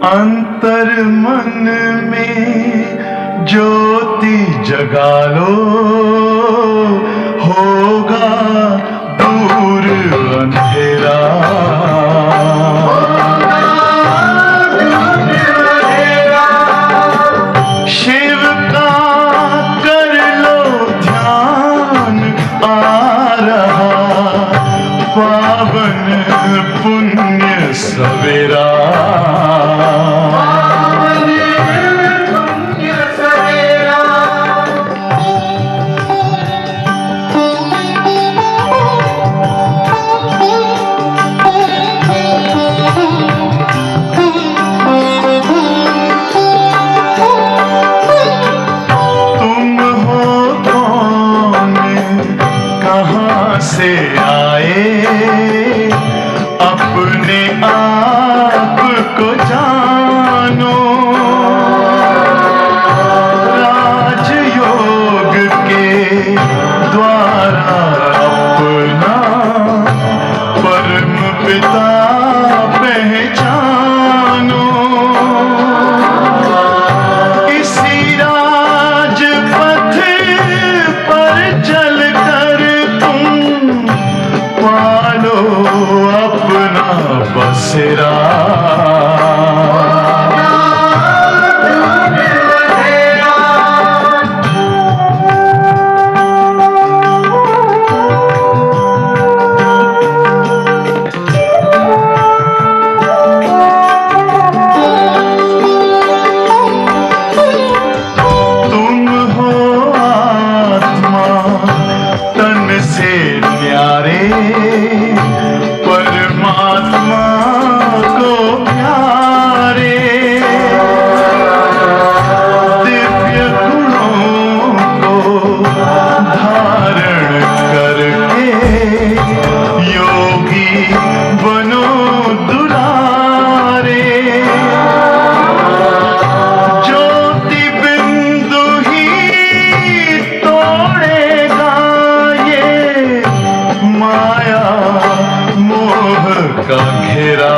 अंतर मन में ज्योति जगा लो, होगा दूर अंधेरा। शिव का कर लो ध्यान, आ रहा पावन पुण्य सवेरा। से आए अपने आप को जानो, राजयोग के द्वारा अपना परम पिता पहचानो। इसी राजपथ पर चलकर पालो अपना बसेरा। तुम हो आत्मा तन से न्यारे, परमात्मा को प्यारे। दिव्य गुणों को धारण करके योगी बनो दुलारे। ज्योति बिंदु ही तोड़ेगा ये माया मोह का घेरा।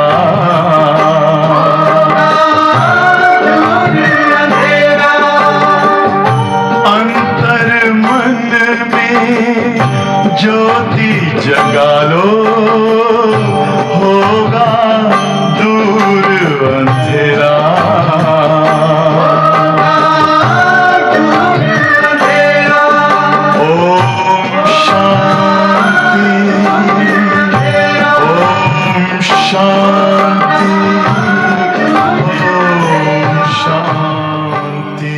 अंतर मन में ज्योति जगा लो, होगा दूर अंधेरा। ओम शांति, ओम शांति, ओम शांति।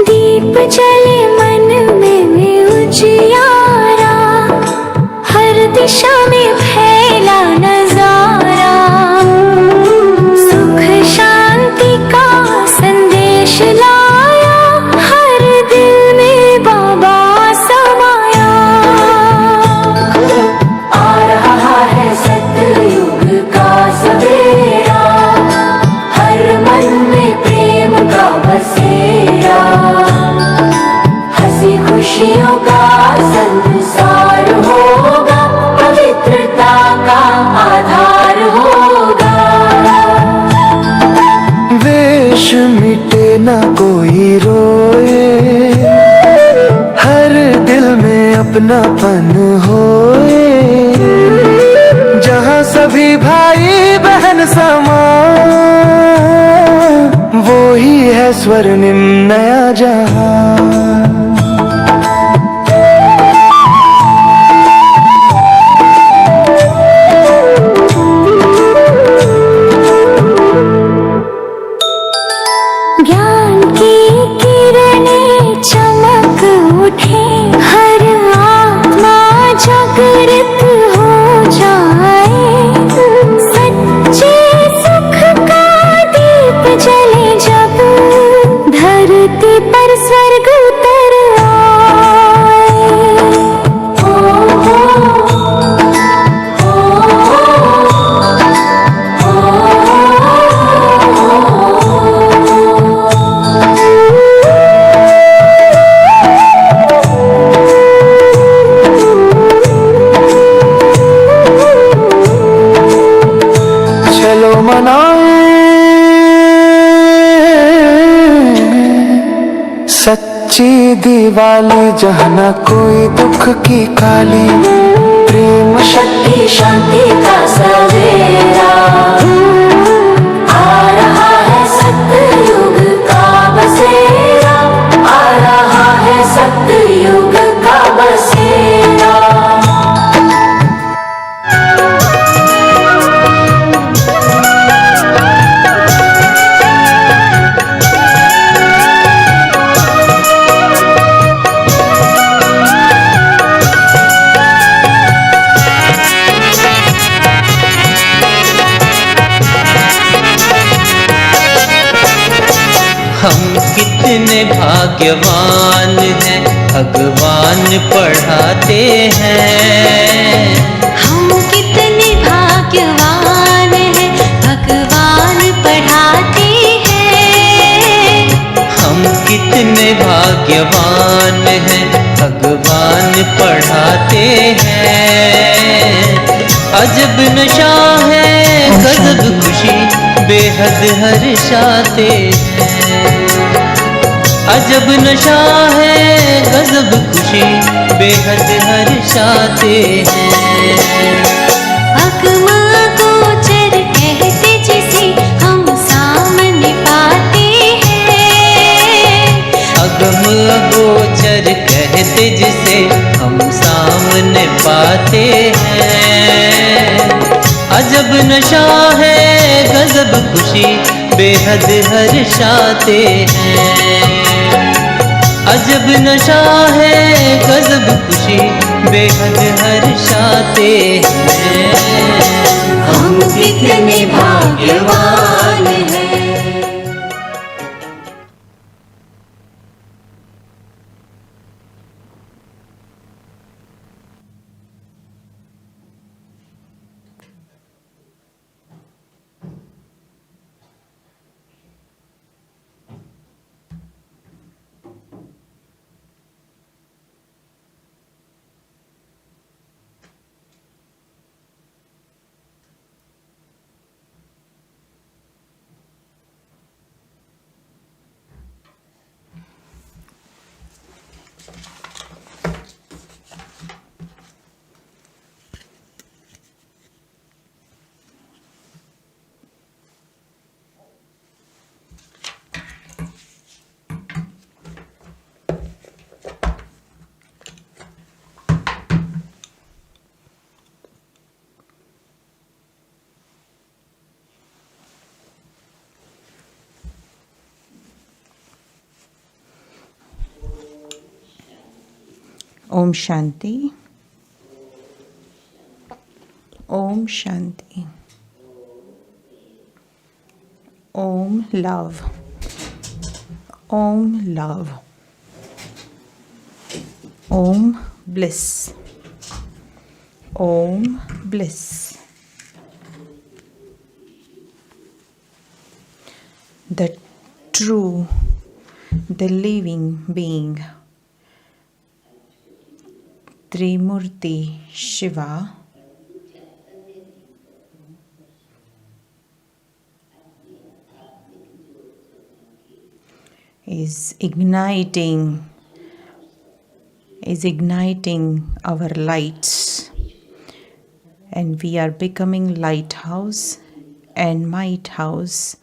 दीप जले मन में उजियारा, हर दिशा में फैला नजारा। सुख शांति का संदेश लाया, हर दिल में बाबा समाया। आ रहा है सतयुग का सवेरा, हर मन में प्रेम का बसेरा। हंसी खुशियों का संसार होगा, पवित्रता का आधार होगा। वेश मिटे ना कोई रोए, हर दिल में अपनापन होए। जहाँ सभी भाई बहन समान, वो ही है स्वर्णिम नया जहां। ज्ञान की किरणें चमक उठे, हर आत्मा जागृत हो जाए। सच्चे सुख का दीप जले जब, धरती पर स्वर्ग उतर आए। ओ सच्ची दिवाली जहाँ न कोई दुख की काली, प्रेम शक्ति शांति का सवेरा आ रहा है, सतयुग का बसेरा आ रहा है, सतयुग का बसेरा। हम कितने भाग्यवान हैं, भगवान पढ़ाते हैं। हम कितने भाग्यवान हैं, भगवान पढ़ाते हैं। हम कितने भाग्यवान हैं, भगवान पढ़ाते हैं। अजब नशा है, गजब खुशी, बेहद हर्षाते हैं। अजब नशा है, गजब खुशी, बेहद हर्षाते हैं। अगम गोचर कहते जिसे हम सामने पाते हैं। अगम गोचर कहते जिसे हम सामने पाते हैं। अजब नशा है, गजब खुशी, बेहद हर्षाते हैं। अजब नशा है, गजब खुशी, बेहद हर्षाते हैं। हम कितने भाग्यवान हैं। ओम शांति, ओम शांति, ओम लव, ओम लव, ओम ब्लिस, ओम bliss. The true, the living being, Trimurti Shiva, is igniting our lights, and we are becoming lighthouse and might house,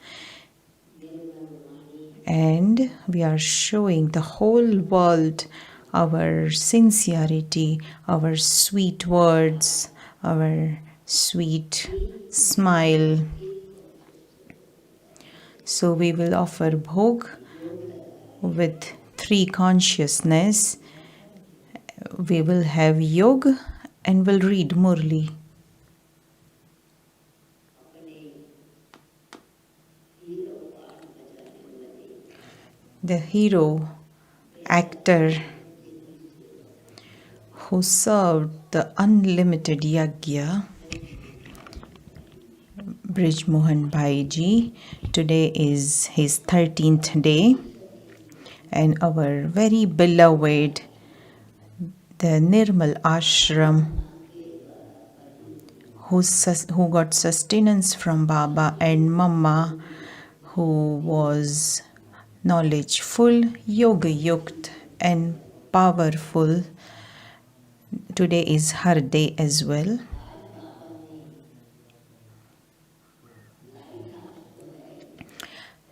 and we are showing the whole world our sincerity, our sweet words, our sweet smile. So we will offer bhog with 3 consciousness. We will have yoga and will read Murli. The hero, actor, who served the unlimited yagya, Brij Mohan Bhai Ji. Today is his 13th day, and our very beloved, the Nirmal Ashram, who got sustenance from Baba, and Mama, who was knowledgeful, yoga yukt, and powerful. Today is her day as well.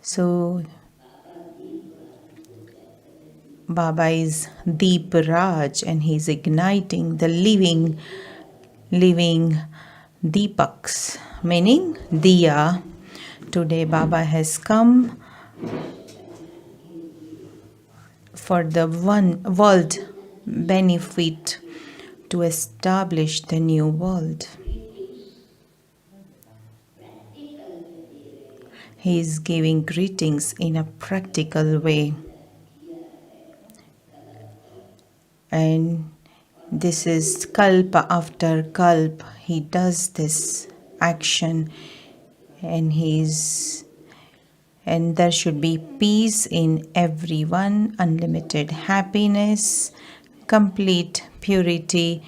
So Baba is Deep Raj and he's igniting the living Deepaks, meaning Diya. Today Baba has come for the one world benefit to establish the new world. He is giving greetings in a practical way. And this is kalpa after kalp. He does this action and there should be peace in everyone, unlimited happiness, complete purity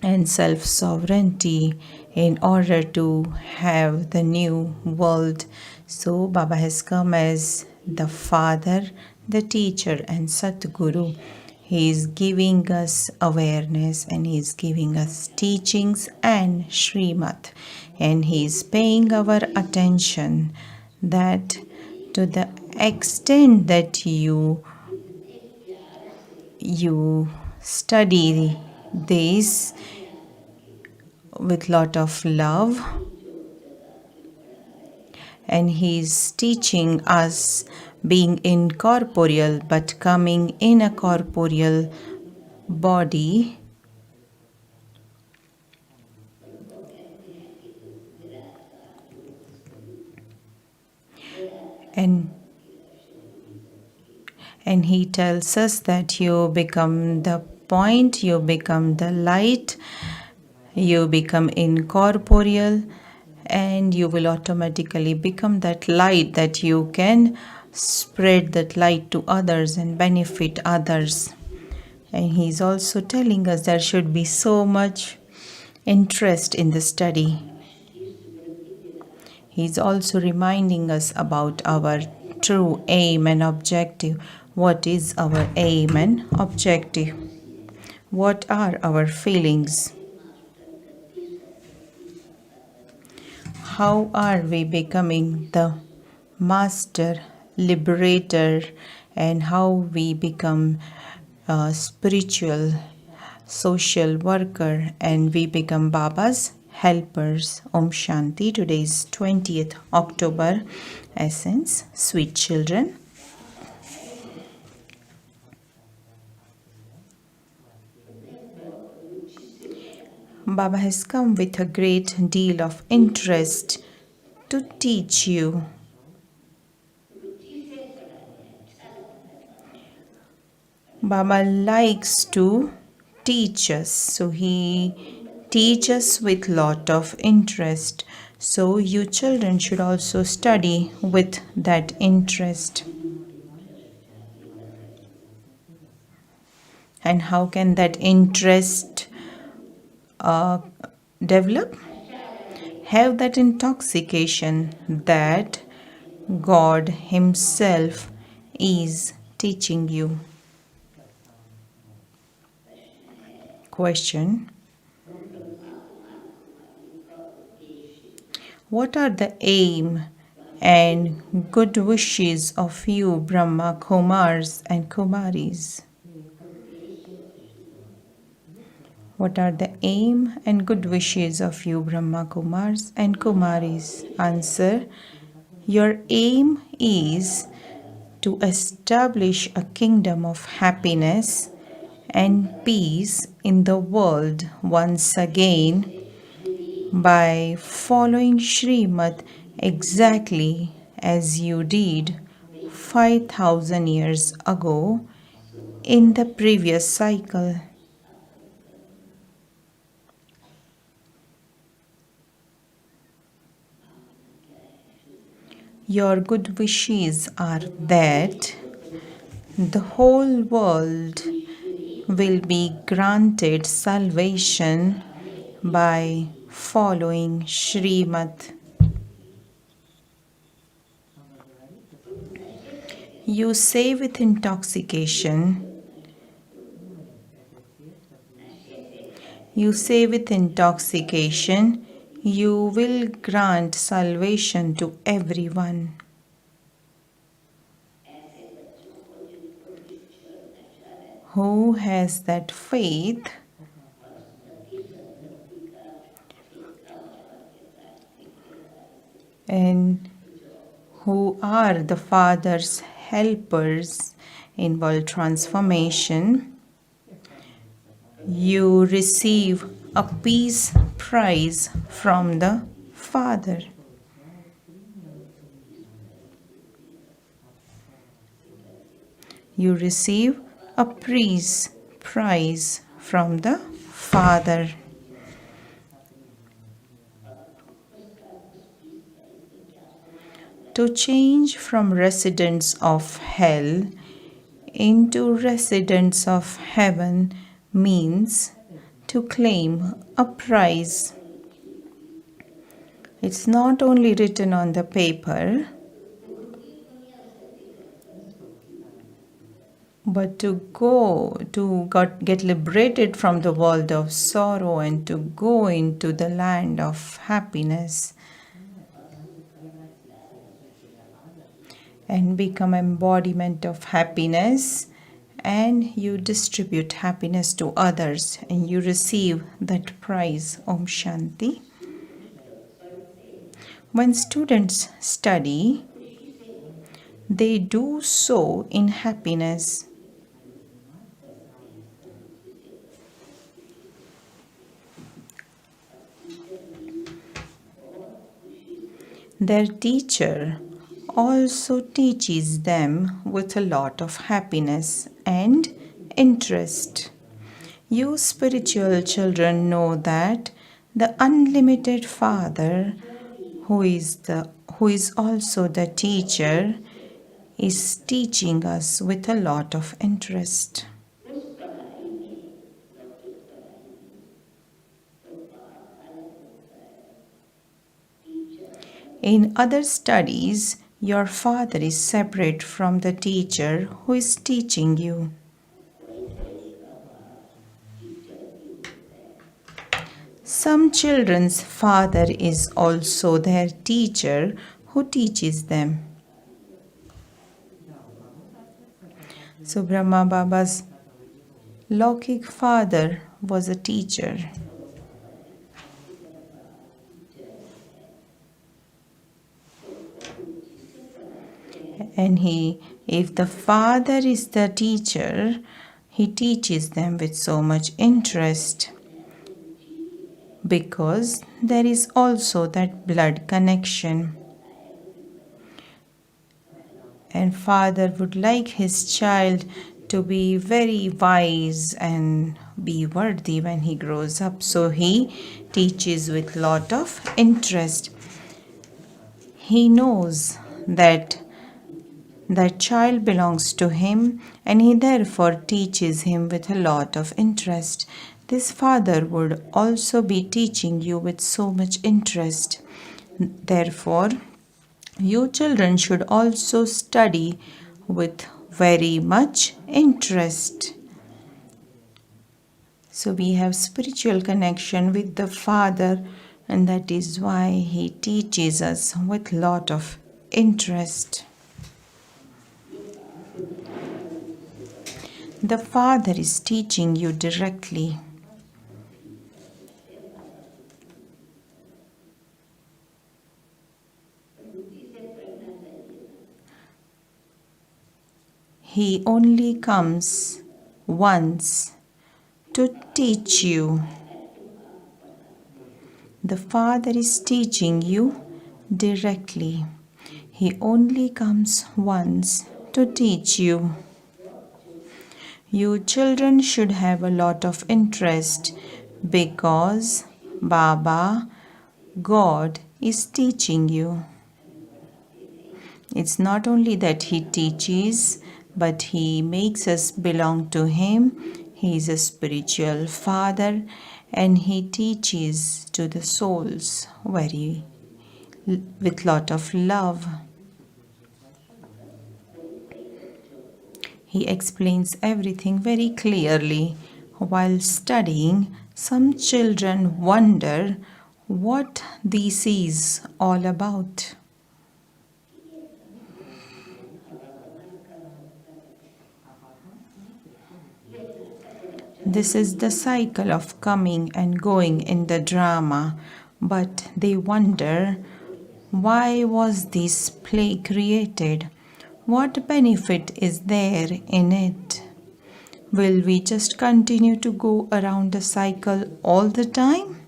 and self-sovereignty in order to have the new world. So Baba has come as the Father, the Teacher and Satguru. He is giving us awareness and he is giving us teachings and Srimad. And he is paying our attention that to the extent that you study this with lot of love, and he's teaching us being incorporeal but coming in a corporeal body. And he tells us that you become the point, you become the light, you become incorporeal, and you will automatically become that light that you can spread that light to others and benefit others. And he's also telling us there should be so much interest in the study. He's also reminding us about our true aim and objective. What is our aim and objective? What are our feelings? How are we becoming the master liberator, and how we become a spiritual social worker and we become Baba's helpers. Om Shanti. Today is 20th October. Essence, sweet children. Baba has come with a great deal of interest to teach you. Baba likes to teach us, so he teaches with lot of interest. So you children should also study with that interest. And how can that interest develop? Have that intoxication that God Himself is teaching you. Question: what are the aim and good wishes of you Brahma Kumaris and Kumaris? What are the aim and good wishes of you Brahma Kumaris and Kumaris? Answer: your aim is to establish a kingdom of happiness and peace in the world once again by following Srimad exactly as you did 5,000 years ago in the previous cycle. Your good wishes are that the whole world will be granted salvation by following Srimad. You say with intoxication, you say with intoxication, you will grant salvation to everyone. Who has that faith and who are the Father's helpers in world transformation, you receive a peace prize from the Father. You receive a peace prize from the Father. To change from residents of hell into residents of heaven means to claim a prize. It's not only written on the paper, but to get liberated from the world of sorrow and to go into the land of happiness and become embodiment of happiness, and you distribute happiness to others and you receive that prize. Om Shanti. When students study, they do so in happiness. Their teacher also teaches them with a lot of happiness and interest. You spiritual children know that the unlimited Father, who is also the teacher, is teaching us with a lot of interest. In other studies, your father is separate from the teacher who is teaching you. Some children's father is also their teacher who teaches them. So Brahma Baba's Laukik father was a teacher. And if the father is the teacher, he teaches them with so much interest, because there is also that blood connection. And father would like his child to be very wise and be worthy when he grows up. So he teaches with lot of interest. He knows that that child belongs to him and he therefore teaches him with a lot of interest. This father would also be teaching you with so much interest. Therefore, you children should also study with very much interest. So we have spiritual connection with the Father, and that is why he teaches us with lot of interest. The Father is teaching you directly. He only comes once to teach you. The Father is teaching you directly. He only comes once to teach you. You children should have a lot of interest because Baba, God, is teaching you. It's not only that he teaches, but he makes us belong to him. He is a spiritual father and he teaches to the souls with lot of love. He explains everything very clearly. While studying, some children wonder what this is all about. This is the cycle of coming and going in the drama, but they wonder, why was this play created? What benefit is there in it? Will we just continue to go around the cycle all the time?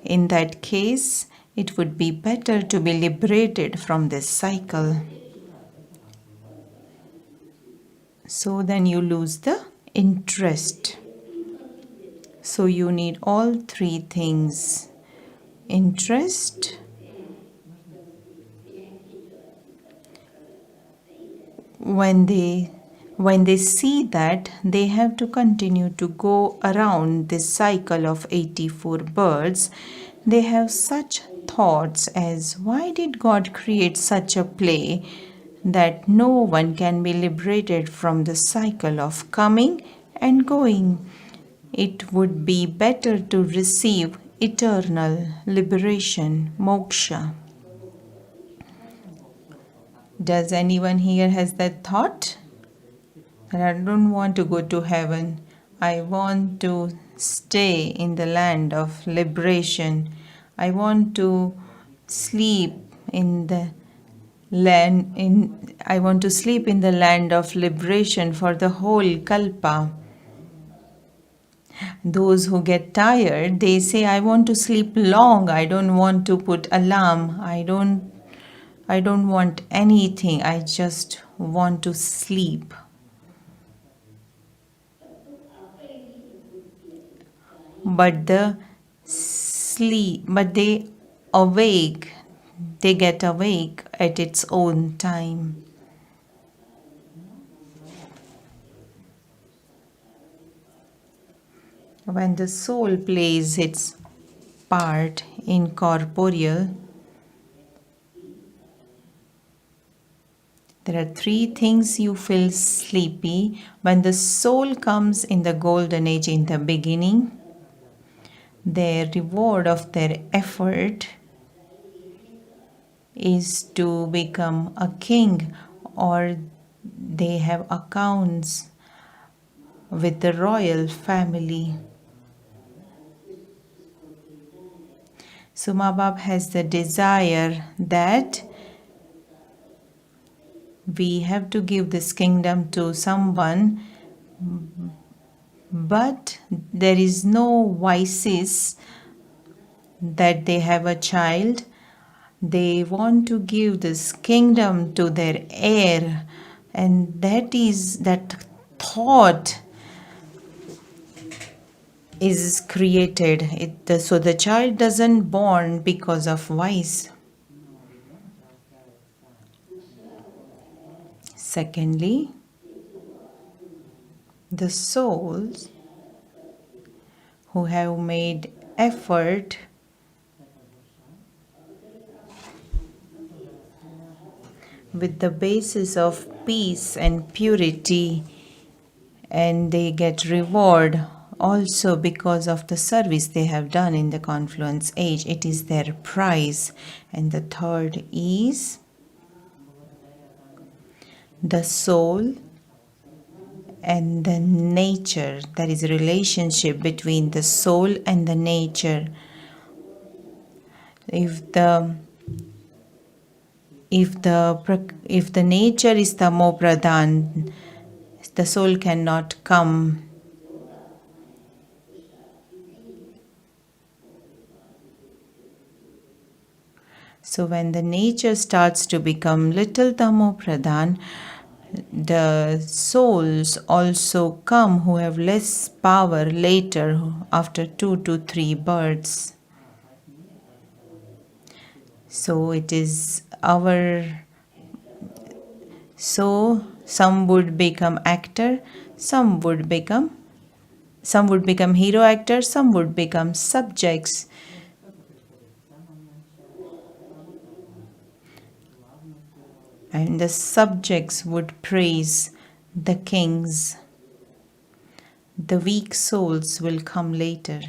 In that case, it would be better to be liberated from this cycle. So then you lose the interest. So you need all three things: interest, when they see that they have to continue to go around this cycle of 84 birds, they have such thoughts as, why did God create such a play that no one can be liberated from the cycle of coming and going? It would be better to receive eternal liberation, moksha. Does anyone here has that thought? That I don't want to go to heaven. I want to stay in the land of liberation. I want to sleep in the land of liberation for the whole kalpa. Those who get tired, they say, I want to sleep long. I don't want to put alarm. I don't want anything. I just want to sleep. But they get awake at its own time. When the soul plays its part in corporeal, there are three things you feel sleepy. When the soul comes in the golden age in the beginning, their reward of their effort is to become a king, or they have accounts with the royal family. So Maa-Baap has the desire that we have to give this kingdom to someone, but there is no vices that they have a child. They want to give this kingdom to their heir, and that thought is created. So the child doesn't born because of vice. Secondly, the souls who have made effort with the basis of peace and purity, and they get reward also because of the service they have done in the confluence age. It is their prize. And the third is the soul and the nature. There is a relationship between the soul and the nature. If the nature is tamo pradhan, the soul cannot come. So when the nature starts to become little tamo pradhan, the souls also come who have less power later, after 2 to 3 births. So it is so some would become actor, some would become hero actor, some would become subjects. and the subjects would praise the kings. The weak souls will come later,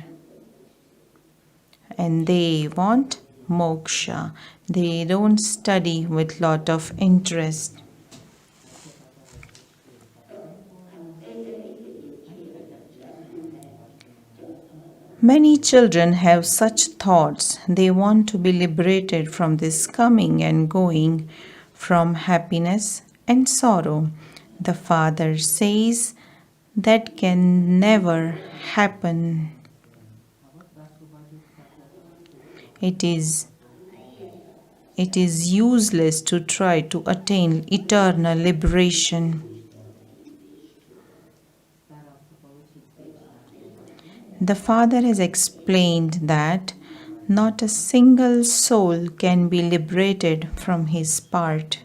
and they want moksha. They don't study with lot of interest. Many children have such thoughts. They want to be liberated from this coming and going, from happiness and sorrow. The Father says that can never happen. It is useless to try to attain eternal liberation. The Father has explained that not a single soul can be liberated from his part.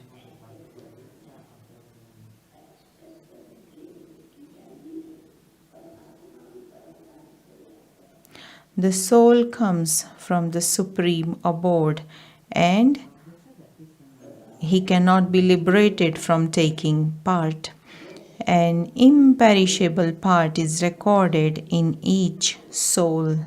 The soul comes from the Supreme Abode, and he cannot be liberated from taking part. An imperishable part is recorded in each soul.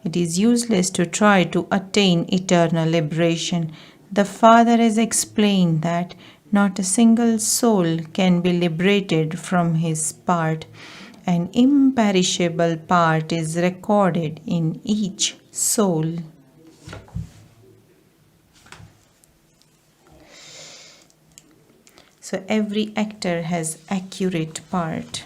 It is useless to try to attain eternal liberation. The Father has explained that not a single soul can be liberated from his part. An imperishable part is recorded in each soul. So every actor has accurate part.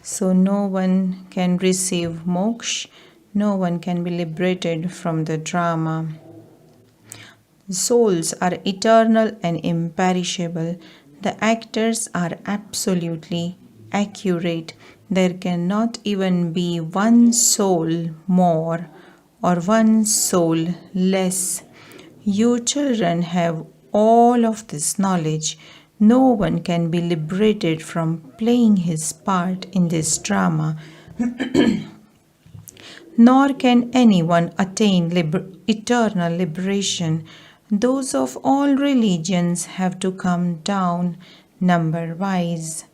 So no one can receive moksha, no one can be liberated from the drama. Souls are eternal and imperishable. The actors are absolutely accurate. There cannot even be one soul more or one soul less. You children have all of this knowledge. No one can be liberated from playing his part in this drama, nor can anyone attain eternal liberation. Those of all religions have to come down number-wise.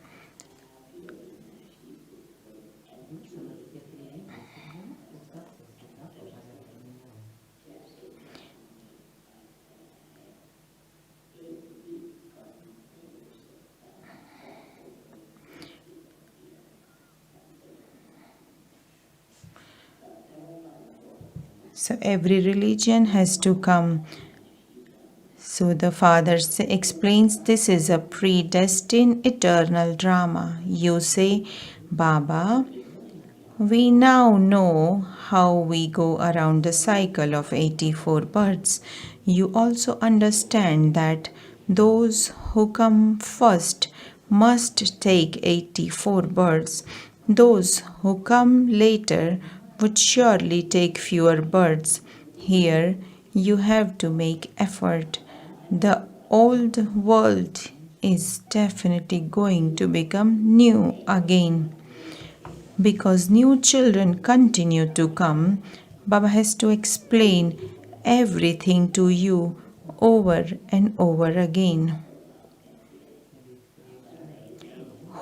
So every religion has to come. So the Father explains this is a predestined eternal drama. You say, Baba, we now know how we go around the cycle of 84 births. You also understand that those who come first must take 84 births. Those who come later would surely take fewer births. Here you have to make effort. The old world is definitely going to become new again. Because new children continue to come, Baba has to explain everything to you over and over again.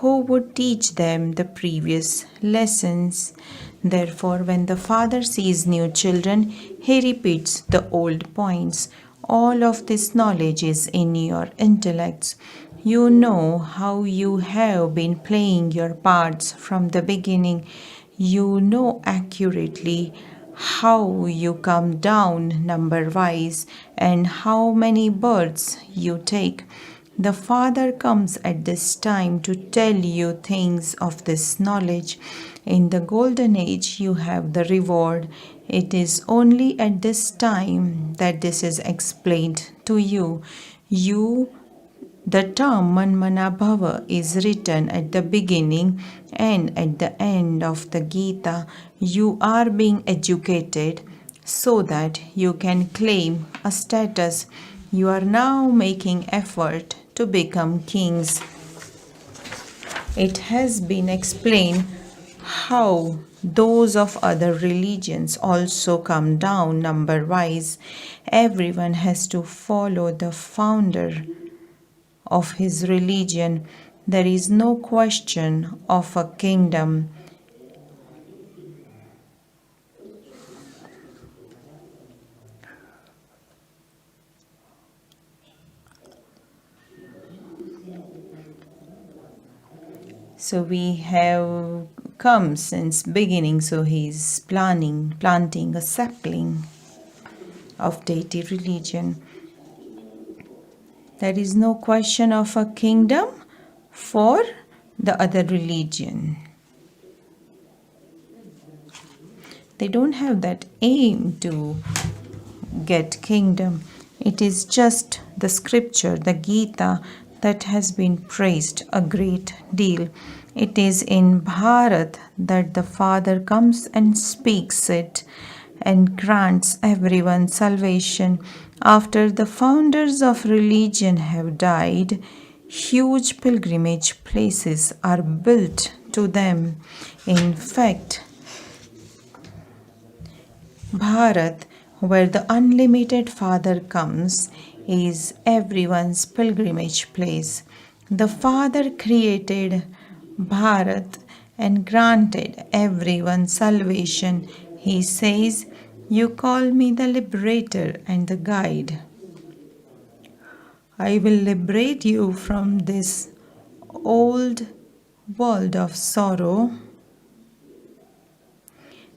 Who would teach them the previous lessons? Therefore, when the Father sees new children, he repeats the old points. All of this knowledge is in your intellects. You know how you have been playing your parts from the beginning. You know accurately how you come down number-wise and how many births you take. The Father comes at this time to tell you things of this knowledge. In the golden age, you have the reward. It is only at this time that this is explained to you. The term Manmana Bhava is written at the beginning and at the end of the Gita. You are being educated so that you can claim a status. You are now making effort to become kings. It has been explained how those of other religions also come down number wise. Everyone has to follow the founder of his religion. There is no question of a kingdom. So we have come since beginning. So he's planting a sapling of deity religion. There is no question of a kingdom for the other religion. They don't have that aim to get kingdom. It is just the scripture, the Gita, that has been praised a great deal. It is in Bharat that the Father comes and speaks it and grants everyone salvation. After the founders of religion have died, huge pilgrimage places are built to them. In fact, Bharat, where the unlimited Father comes, is everyone's pilgrimage place. The Father created Bharat and granted everyone salvation. He says, "You call me the liberator and the guide. I will liberate you from this old world of sorrow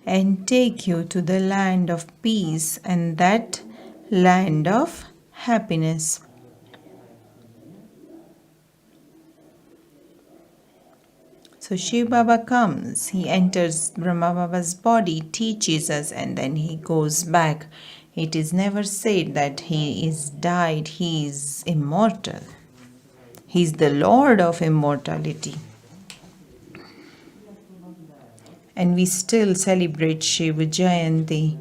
and take you to the land of peace and that land of happiness." So Shiv Baba comes, he enters Brahma Baba's body, teaches us, and then he goes back. It is never said that he is died, he is immortal. He is the Lord of immortality. And we still celebrate Shiv Jayanti.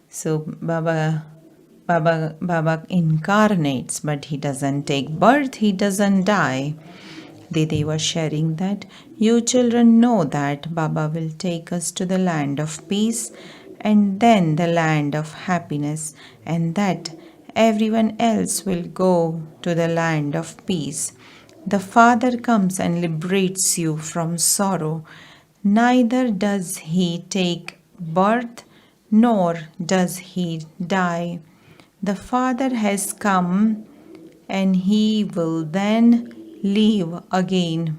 So Baba incarnates, but he doesn't take birth, he doesn't die. They were sharing that. You children know that Baba will take us to the land of peace and then the land of happiness, and that everyone else will go to the land of peace. The Father comes and liberates you from sorrow. Neither does he take birth nor does he die. The Father has come and he will then leave again.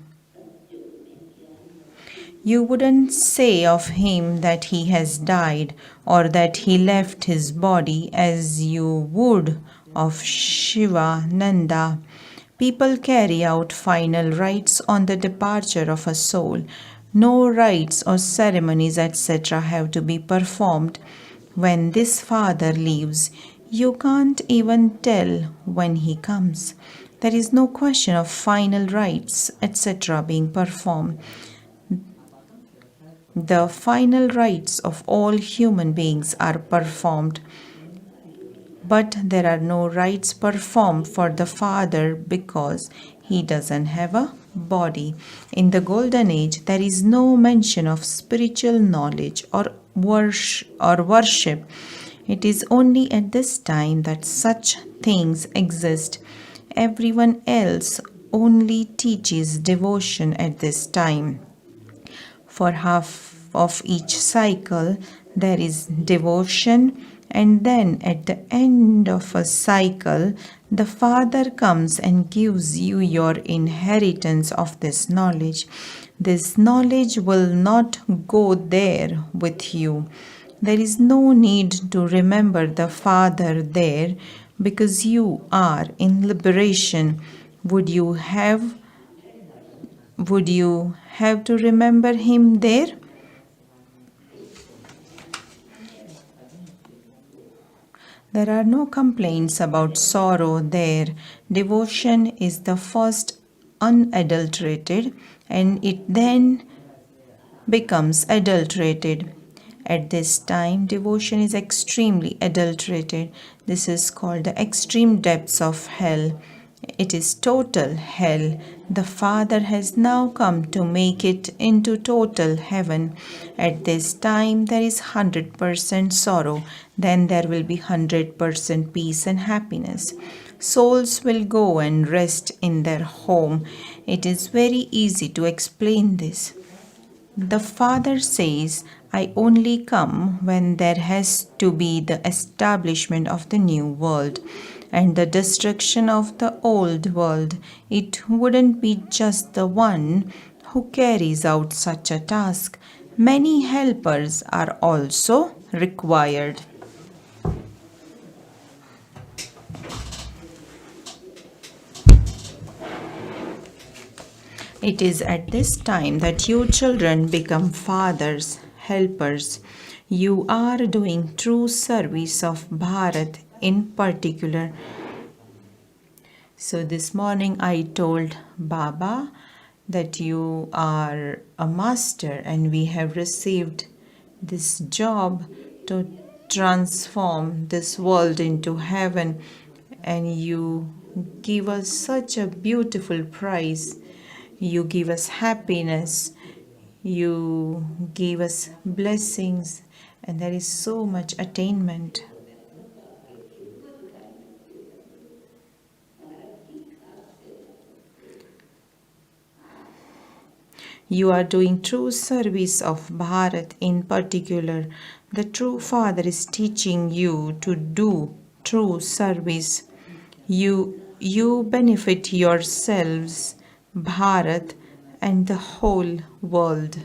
You wouldn't say of him that he has died or that he left his body as you would of Shiva Nanda. People carry out final rites on the departure of a soul. No rites or ceremonies, etc., have to be performed when this Father leaves. You can't even tell when he comes. There is no question of final rites, etc., being performed. The final rites of all human beings are performed, but there are no rites performed for the Father because he doesn't have a body. In the Golden Age, there is no mention of spiritual knowledge or worship. It is only at this time that such things exist. Everyone else only teaches devotion at this time. For half of each cycle, there is devotion, and then at the end of a cycle, the Father comes and gives you your inheritance of this knowledge. This knowledge will not go there with you. There is no need to remember the Father there because you are in liberation. Would you have to remember him there? There are no complaints about sorrow there. Devotion is the first unadulterated and it then becomes adulterated. At this time, devotion is extremely adulterated. This is called the extreme depths of hell. It is total hell. The Father has now come to make it into total heaven. At this time, there is 100% sorrow. Then there will be 100% peace and happiness. Souls will go and rest in their home. It is very easy to explain this. The Father says, I only come when there has to be the establishment of the new world and the destruction of the old world. It wouldn't be just the one who carries out such a task. Many helpers are also required. It is at this time that you children become fathers, helpers. You are doing true service of Bharat in particular. So this morning I told Baba that you are a master and we have received this job to transform this world into heaven, and you give us such a beautiful prize. You give us happiness, you give us blessings, and there is so much attainment. You are doing true service of Bharat in particular. The true Father is teaching you to do true service. You benefit yourselves, Bharat, and the whole world.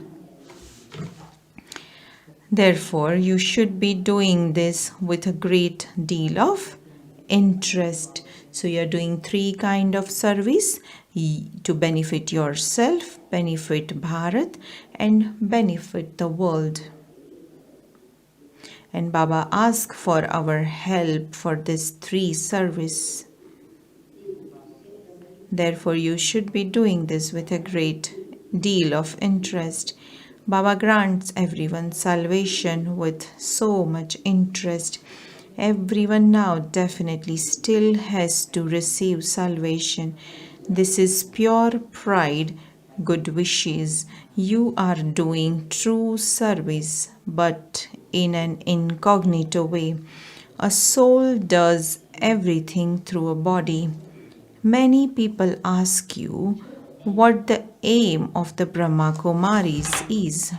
Therefore, you should be doing this with a great deal of interest. So you are doing three kind of service: to benefit yourself, benefit Bharat, and benefit the world. And Baba asked for our help for this three service. Therefore, you should be doing this with a great deal of interest. Baba grants everyone salvation with so much interest. Everyone now definitely still has to receive salvation. This is pure pride, good wishes. You are doing true service, but in an incognito way. A soul does everything through a body. Many people ask you what the aim of the Brahma Kumaris is.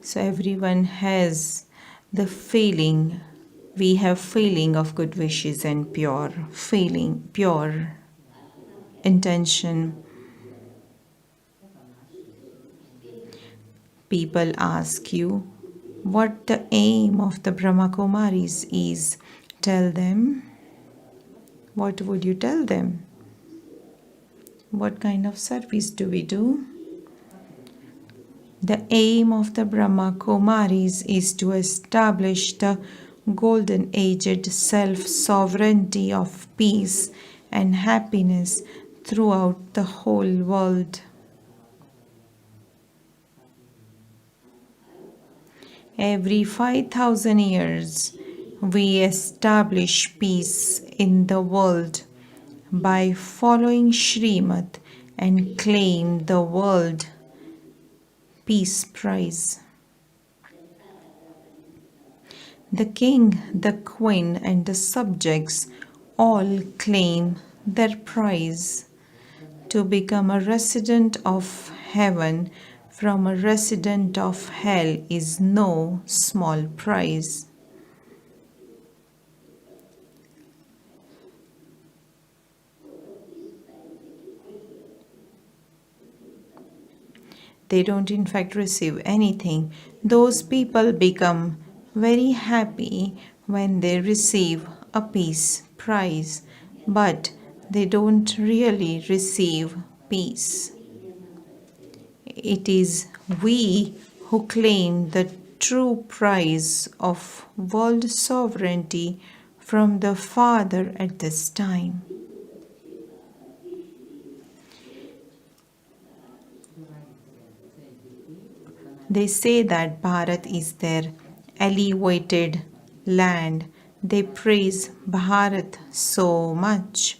So everyone has the feeling, we have feeling of good wishes and pure feeling, pure intention. People ask you what the aim of the Brahma Kumaris is. Tell them. What would you tell them? What kind of service do we do? The aim of the Brahma Kumaris is to establish the golden aged self-sovereignty of peace and happiness throughout the whole world. Every 5,000 years, we establish peace in the world by following Srimad and claim the World Peace Prize. The king, the queen, and the subjects all claim their prize. To become a resident of heaven from a resident of hell is no small prize. They don't in fact receive anything. Those people become very happy when they receive a peace prize, but they don't really receive peace. It is we who claim the true prize of world sovereignty from the Father at this time. They say that Bharat is their elevated land. They praise Bharat so much.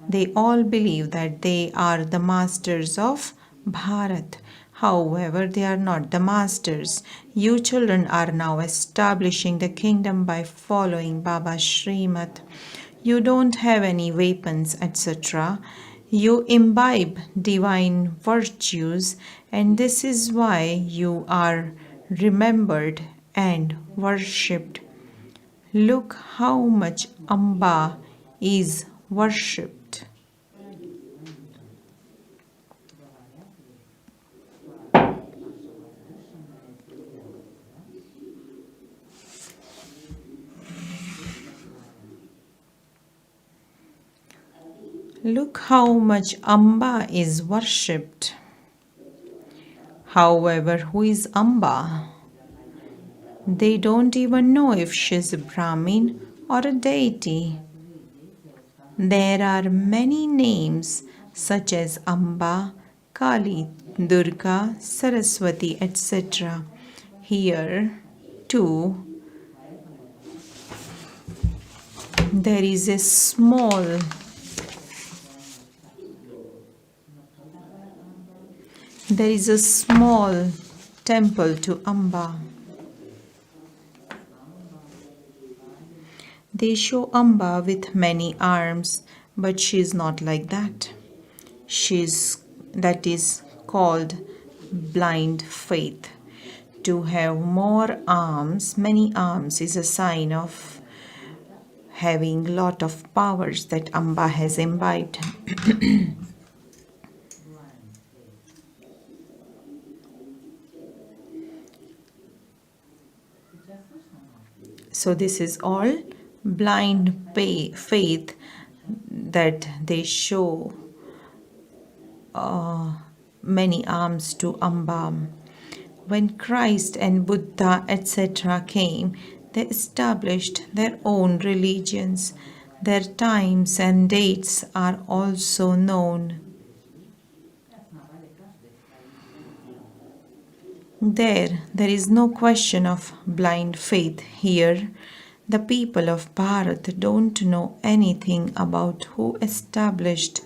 They all believe that they are the masters of Bharat. However, they are not the masters. You children are now establishing the kingdom by following Baba's Srimad. You don't have any weapons, etc. You imbibe divine virtues, and this is why you are remembered and worshipped. Look how much Amba is worshipped. Look how much Amba is worshipped. However, who is Amba? They don't even know if she's a Brahmin or a deity. There are many names such as Amba, Kali, Durga, Saraswati, etc. Here, too, there is a small temple to Amba. They show Amba with many arms, but she is not like that. That is called blind faith. To have more arms, many arms, is a sign of having lot of powers that Amba has imbibed. So this is all blind faith that they show many arms to Amba. When Christ and Buddha etc. came, they established their own religions. Their times and dates are also known. There is no question of blind faith here. The people of Bharat don't know anything about who established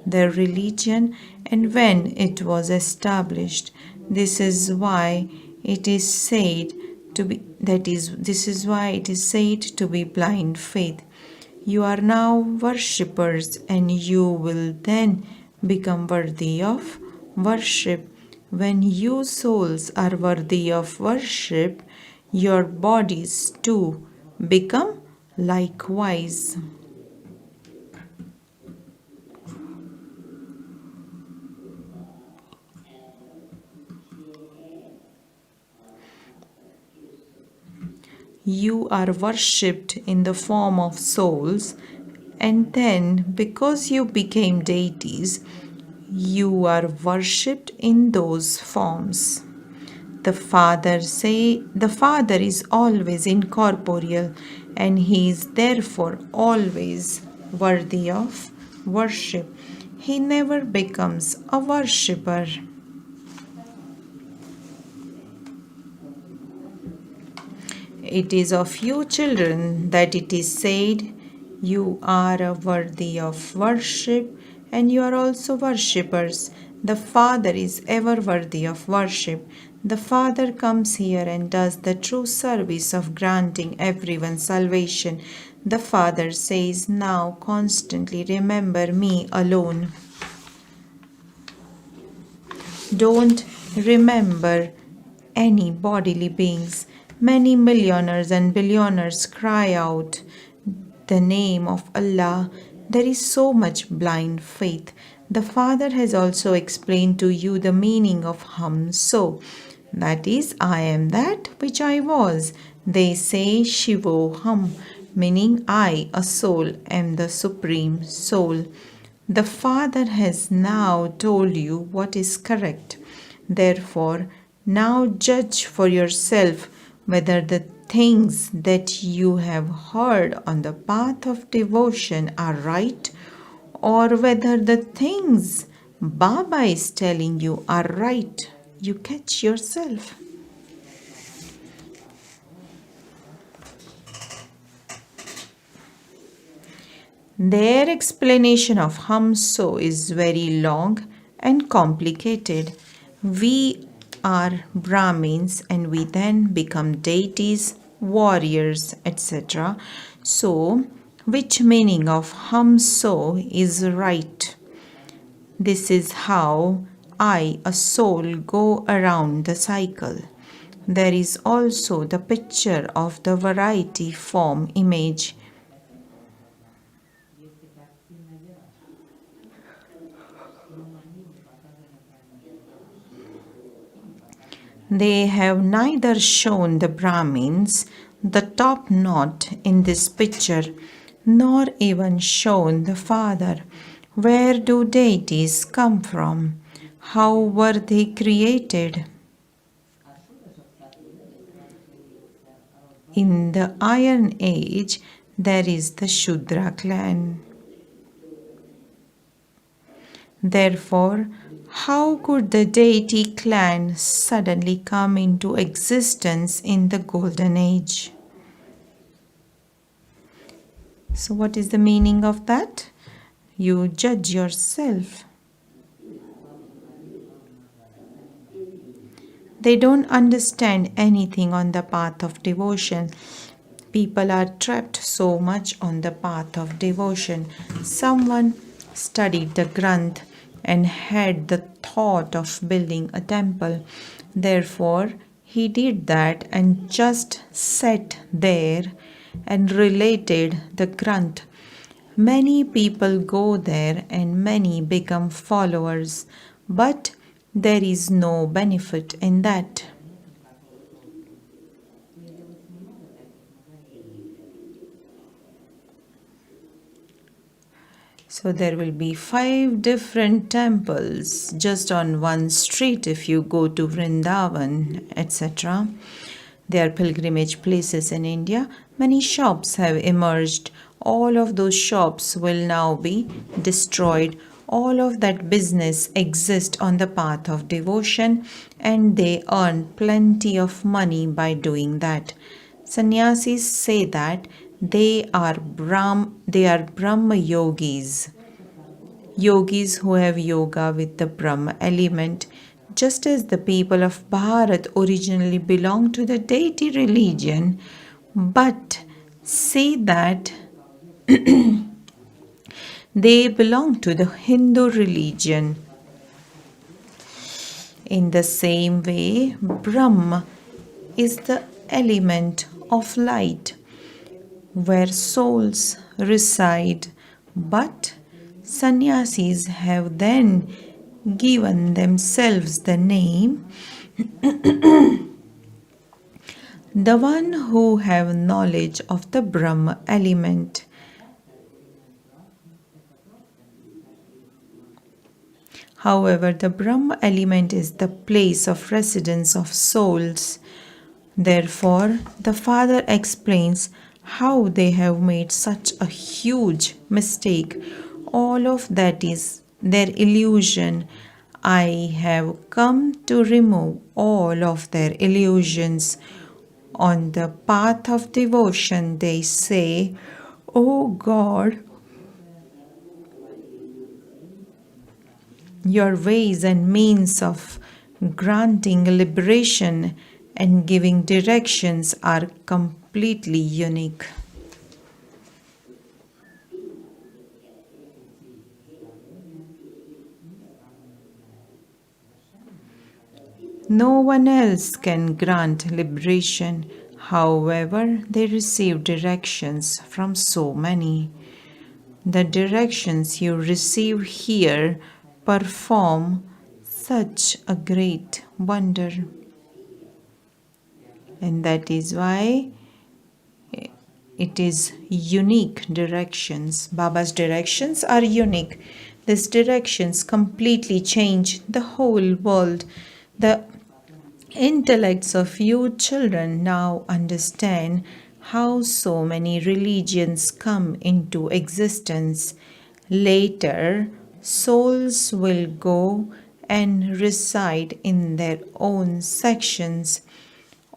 their religion and when it was established. This is why it is said to be blind faith. You are now worshippers and you will then become worthy of worship. When you souls are worthy of worship, your bodies too become likewise. You are worshipped in the form of souls, and then because you became deities, you are worshipped in those forms. The Father is always incorporeal, and he is therefore always worthy of worship. He never becomes a worshipper. It is of you children that it is said, you are worthy of worship, and you are also worshippers. The Father is ever worthy of worship. The Father comes here and does the true service of granting everyone salvation. The Father says, now constantly remember me alone. Don't remember any bodily beings. Many millionaires and billionaires cry out the name of Allah. There is so much blind faith. The Father has also explained to you the meaning of Hum So. That is, I am that which I was. They say Shivo Hum, meaning I, a soul, am the Supreme Soul. The Father has now told you what is correct. Therefore, now judge for yourself whether the things that you have heard on the path of devotion are right, or whether the things Baba is telling you are right. You catch yourself. Their explanation of Hamso is very long and complicated. We are Brahmins and we then become deities, warriors, etc. So, which meaning of Hamso is right? This is how I, a soul, go around the cycle. There is also the picture of the variety form image. They have neither shown the Brahmins the top knot in this picture, nor even shown the father. Where do deities come from? How were they created? In the Iron Age, there is the Shudra clan. Therefore, how could the deity clan suddenly come into existence in the Golden Age? So, what is the meaning of that? You judge yourself. They don't understand anything on the path of devotion. People are trapped so much on the path of devotion. Someone studied the Granth and had the thought of building a temple. Therefore, he did that and just sat there and related the Granth. Many people go there and many become followers, but there is no benefit in that. So there will be 5 different temples just on one street if you go to Vrindavan, etc. They are pilgrimage places in India. Many shops have emerged. All of those shops will now be destroyed. All of that business exists on the path of devotion and they earn plenty of money by doing that. Sannyasis say that they are Brahma yogis. Yogis who have yoga with the Brahma element. Just as the people of Bharat originally belonged to the deity religion, but say that they belong to the Hindu religion. In the same way, Brahma is the element of light where souls reside, but sannyasis have then given themselves the name the one who have knowledge of the Brahma element. However, the Brahma element is the place of residence of souls. Therefore, the Father explains how they have made such a huge mistake. All of that is their illusion. I have come to remove all of their illusions. On the path of devotion, they say, "Oh God, your ways and means of granting liberation and giving directions are completely unique." No one else can grant liberation. However, they receive directions from so many. The directions you receive here perform such a great wonder. And that is why it is unique directions. Baba's directions are unique. These directions completely change the whole world. The intellects of you children now understand how so many religions come into existence. Later, souls will go and reside in their own sections.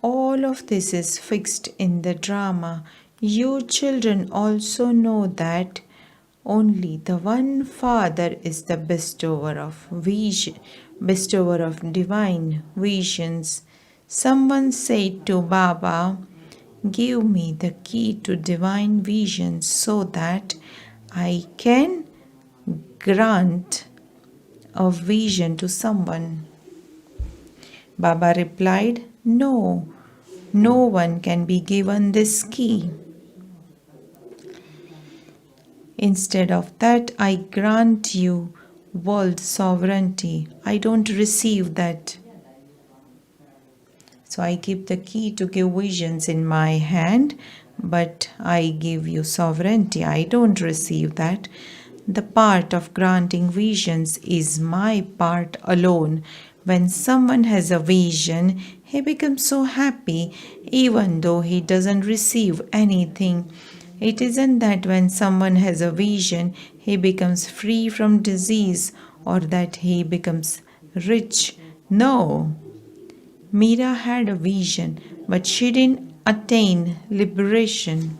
All of this is fixed in the drama. You children also know that Only the one Father is the bestower of vision, bestower of divine visions. Someone said to Baba, "Give me the key to divine visions so that I can grant a vision to someone." Baba replied, "No, no one can be given this key. Instead of that, I grant you world sovereignty. I don't receive that. So I keep the key to give visions in my hand, but I give you sovereignty. I don't receive that. The part of granting visions is my part alone. When someone has a vision, he becomes so happy even though he doesn't receive anything. It isn't that when someone has a vision, he becomes free from disease or that he becomes rich. No. Mira had a vision, but she didn't attain liberation.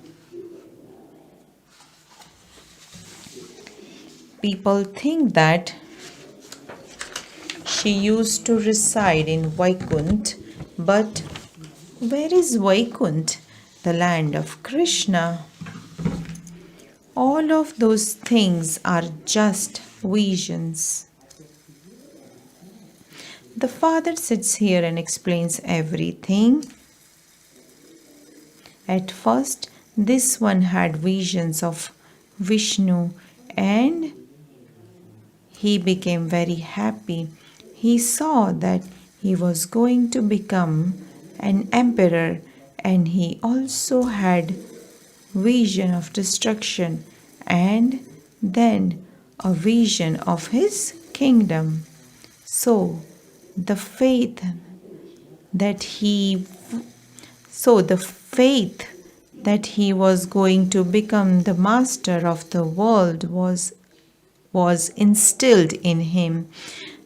People think that she used to reside in Vaikunt, but where is Vaikunt, the land of Krishna? All of those things are just visions. The Father sits here and explains everything. At first, this one had visions of Vishnu and he became very happy. He saw that he was going to become an emperor and he also had vision of destruction and then a vision of his kingdom. So the faith that he was going to become the master of the world was instilled in him.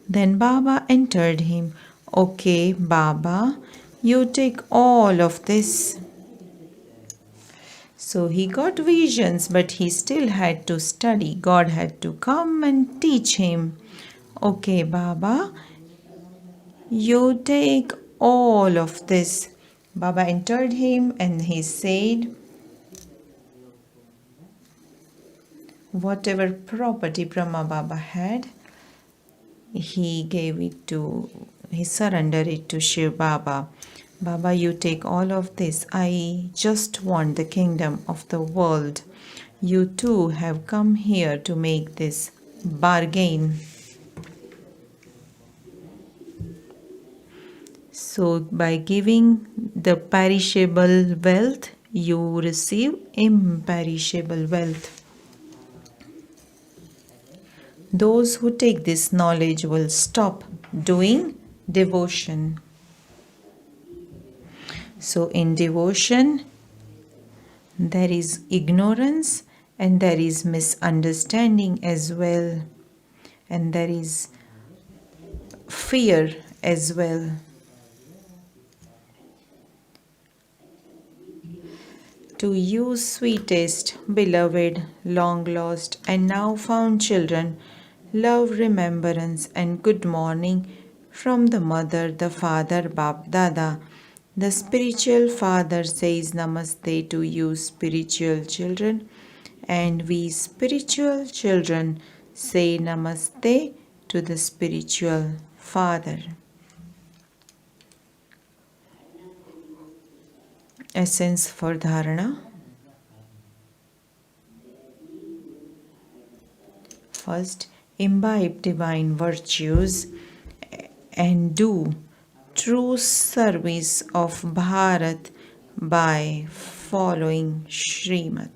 Then Baba entered him. "Okay, Baba, you take all of this." So he got visions, but he still had to study. God had to come and teach him. "Okay, Baba, you take all of this." Baba entered him and he said, whatever property Brahma Baba had, he surrendered it to Shiv Baba. "Baba, you take all of this. I just want the kingdom of the world. You too have come here to make this bargain." So by giving the perishable wealth, you receive imperishable wealth. Those who take this knowledge will stop doing devotion. So in devotion, there is ignorance and there is misunderstanding as well. And there is fear as well. To you, sweetest, beloved, long lost, and now found children, love, remembrance, and good morning from the mother, the father, Bap Dada. The spiritual father says Namaste to you, spiritual children, and we spiritual children say Namaste to the spiritual father. Essence for Dharana. First, imbibe divine virtues and do true service of Bharat by following Srimad.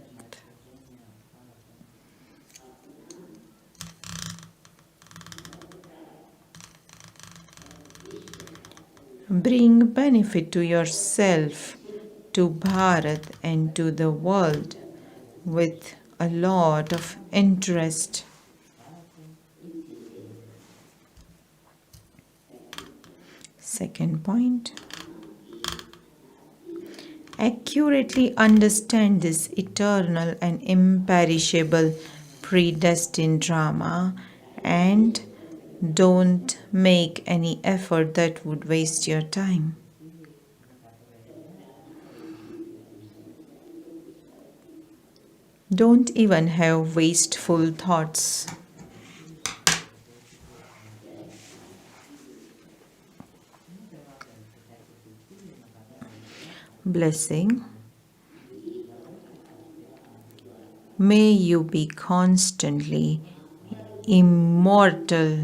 Bring benefit to yourself, to Bharat and to the world with a lot of interest. Second point, accurately understand this eternal and imperishable predestined drama and don't make any effort that would waste your time. Don't even have wasteful thoughts. Blessing. May you be constantly immortal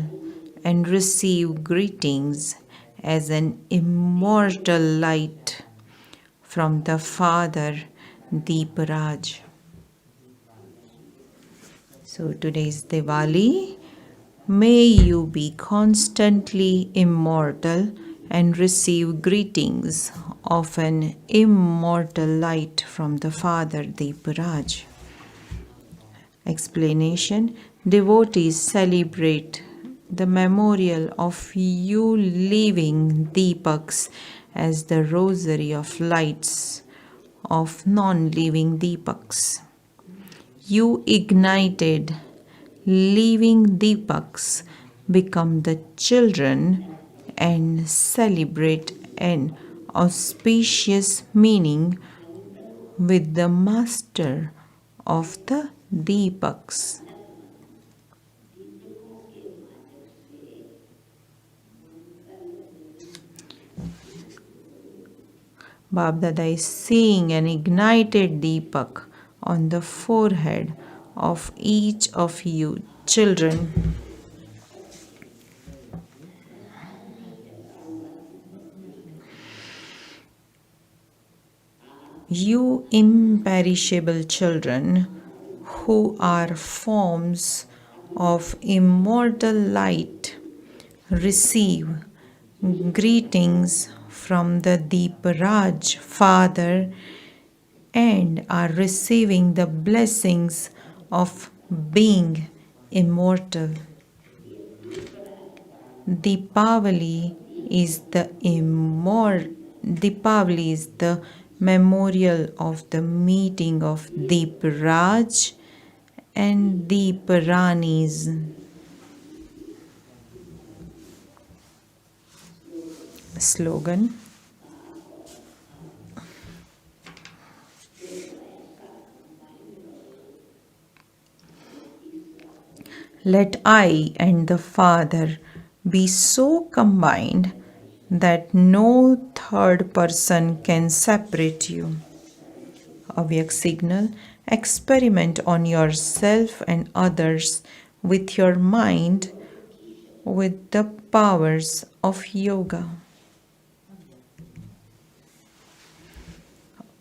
and receive greetings as an immortal light from the Father Deeparaj. So today is Diwali. May you be constantly immortal and receive greetings of an immortal light from the Father Deeparaj. Explanation. Devotees celebrate the memorial of you leaving Deepaks as the rosary of lights of non-living Deepaks. You ignited living Deepaks become the children and celebrate an auspicious meaning with the master of the Deepaks. Babdada is seeing an ignited Deepak on the forehead of each of you children. You imperishable children who are forms of immortal light, receive greetings from the Deeparaj Father and are receiving the blessings of being immortal. Deepavali is the memorial of the meeting of Deeparaj and Deeparanis. Slogan. Let I and the Father be so combined that no third person can separate you. Avyak signal. Experiment on yourself and others with your mind with the powers of yoga.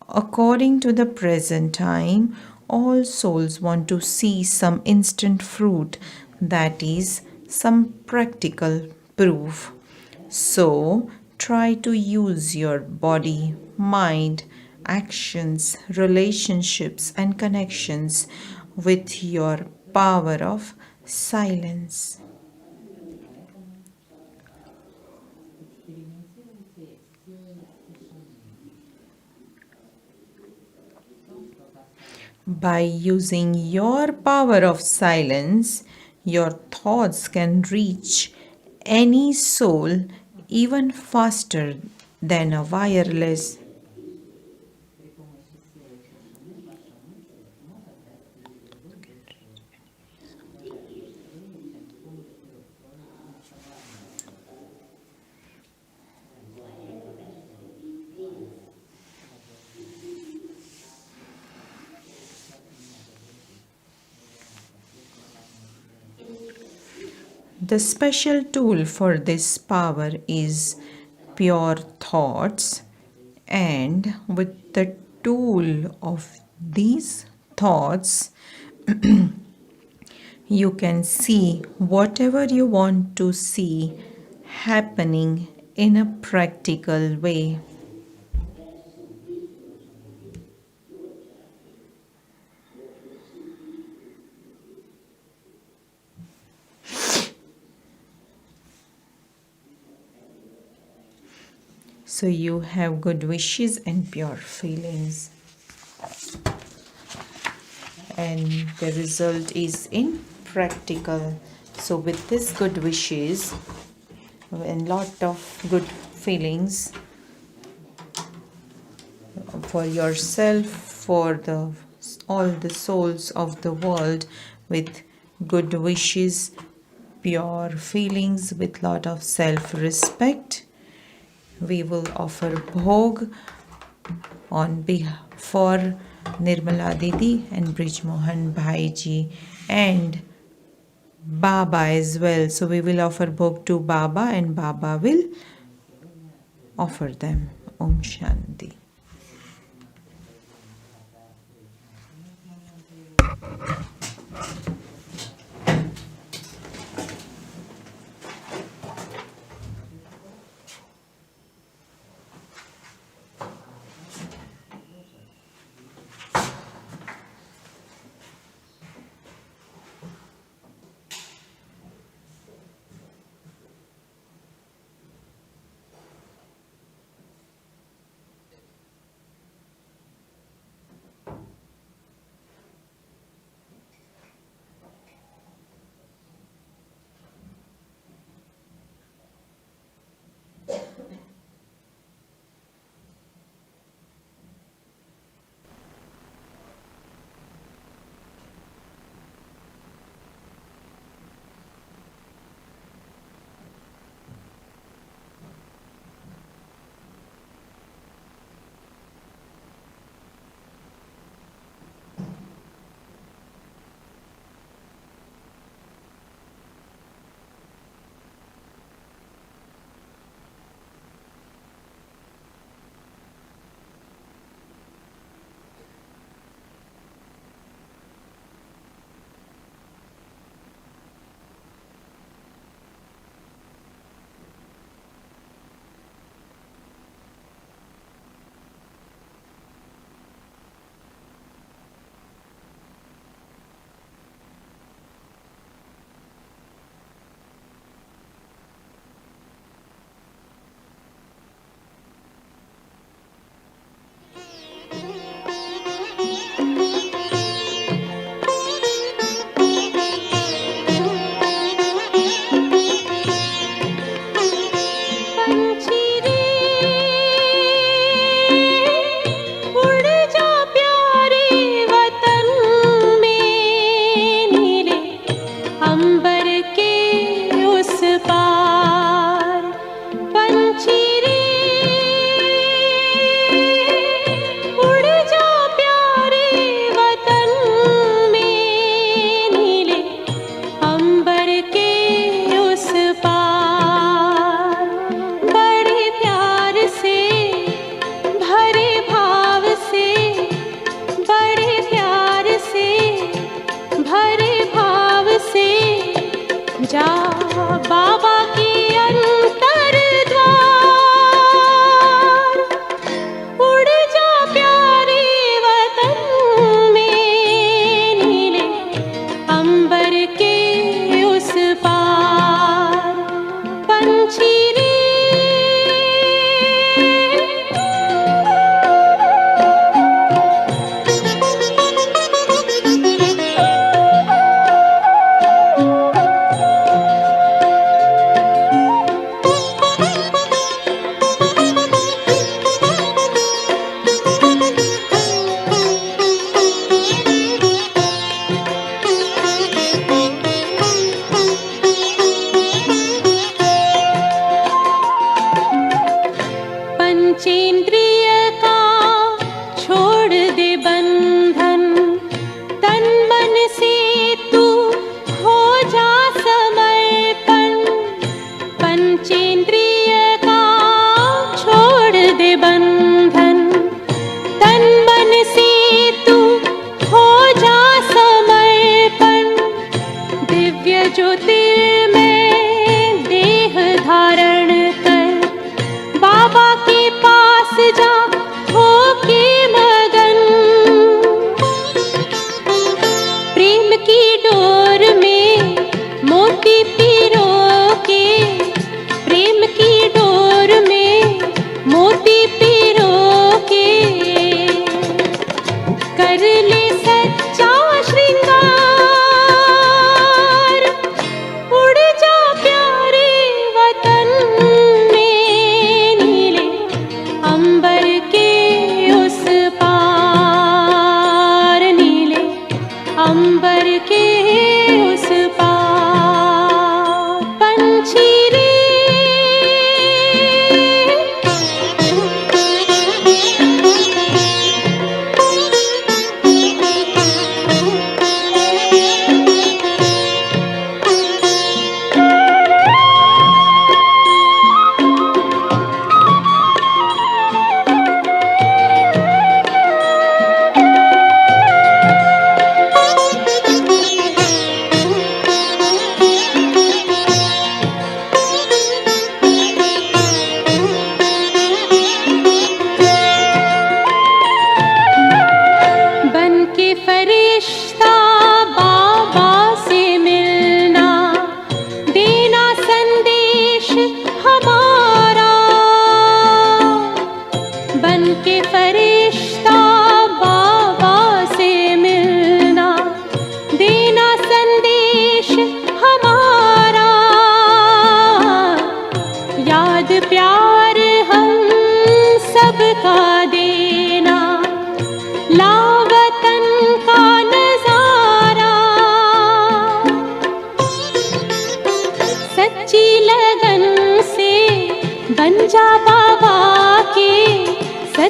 According to the present time, all souls want to see some instant fruit, that is, some practical proof. So, try to use your body, mind, actions, relationships, and connections with your power of silence. By using your power of silence, your thoughts can reach any soul even faster than a wireless. The special tool for this power is pure thoughts, and with the tool of these thoughts, you can see whatever you want to see happening in a practical way. So you have good wishes and pure feelings. and the result is in practical. So with this good wishes and lot of good feelings for yourself, for the all the souls of the world, with good wishes, pure feelings, with lot of self-respect, we will offer bhog on behalf for Nirmala Didi and Brij Mohan Bhai ji and Baba as well. So we will offer bhog to Baba and Baba will offer them. Om Shanti.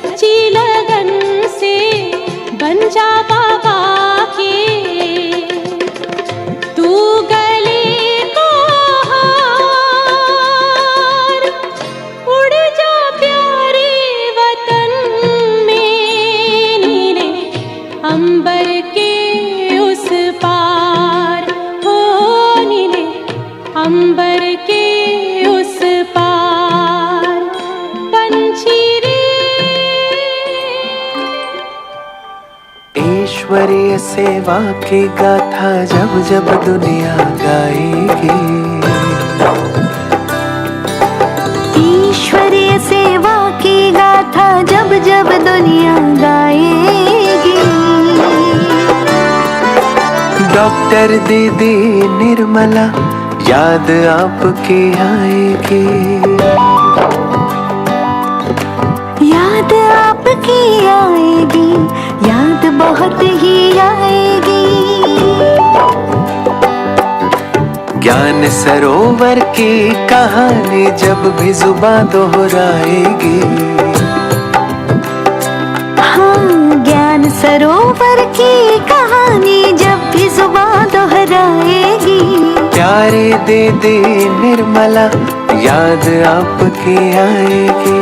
सच्ची लगन से बन जा बाबा के, तू गले को हार, उड़ जा प्यारे वतन में, नीले अंबर के उस पार, हो नीले अंबर के उस पार। पंछी रे ईश्वरीय सेवा की गाथा जब जब दुनिया गाएगी, ईश्वरीय सेवा की गाथा जब जब दुनिया गाएगी। डॉक्टर दीदी निर्मला याद आपकी आएगी, याद आपकी आएगी, याद बहुत ही आएगी। ज्ञान सरोवर की कहानी जब भी जुबां दोहराएगी, हाँ, ज्ञान सरोवर की कहानी जब भी जुबां दोहराएगी। प्यारे दीदी निर्मला याद आपकी आएगी,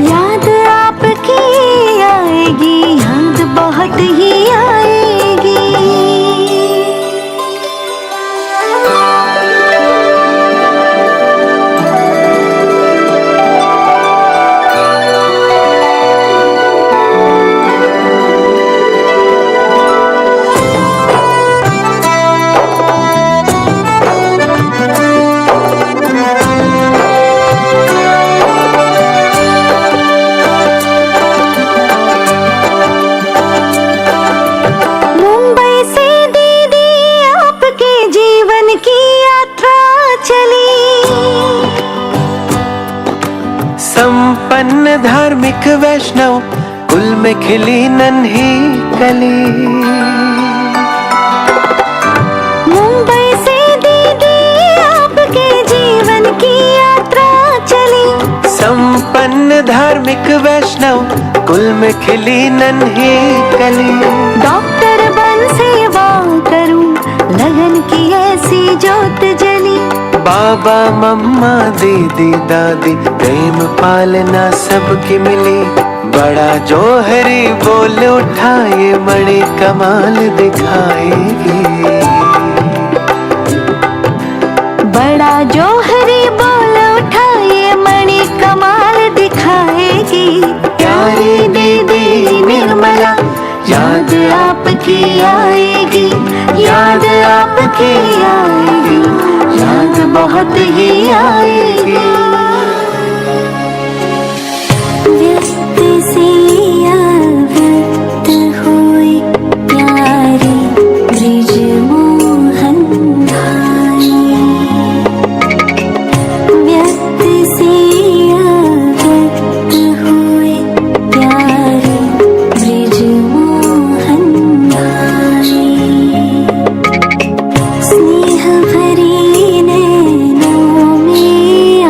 याद आपकी आएगी, याद बहुत ही आएगी। संपन्न धार्मिक वैष्णव कुल में खिली नन्ही कली, मुंबई से दीदी आपके जीवन की यात्रा चली। संपन्न धार्मिक वैष्णव कुल में खिली नन्ही कली। डॉक्टर बन सेवा करूं, लगन की ऐसी जोत जली। बाबा मम्मा दीदी दादी प्रेम पालना सबकी मिली। बड़ा जोहरी बोल उठाए मणि कमाल दिखाएगी, बड़ा जोहरी बोल उठाए मणि कमाल दिखाएगी। प्यारी दीदी निर्मला याद आपकी आएगी, याद आपकी आएगी, याद बहुत ही आएगी। व्यक्त से व्यक्त हुए प्यारे ब्रिज मोहन भाई, व्यक्त से व्यक्त हुए प्यारे ब्रिज मोहन भाई। स्नेह भरी नैनों में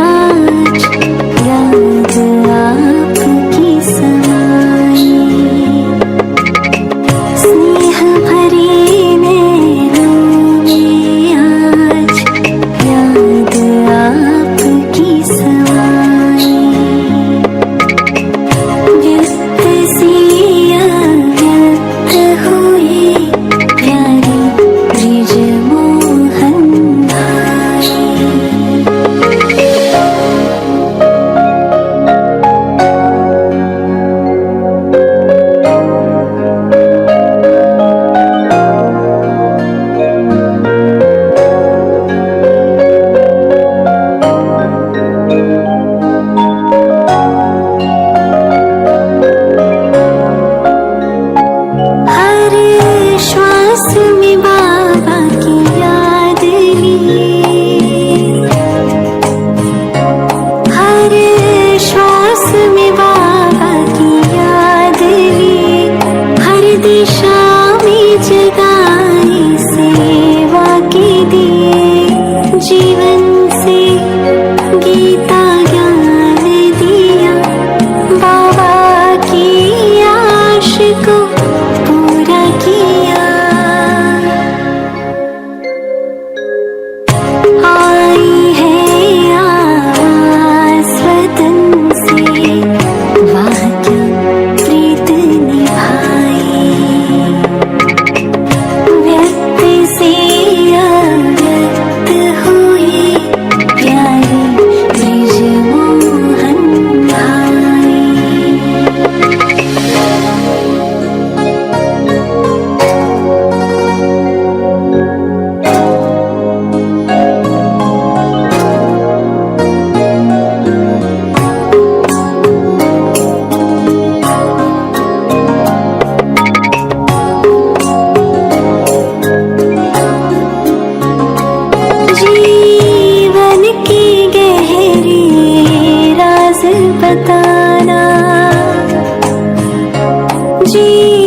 जी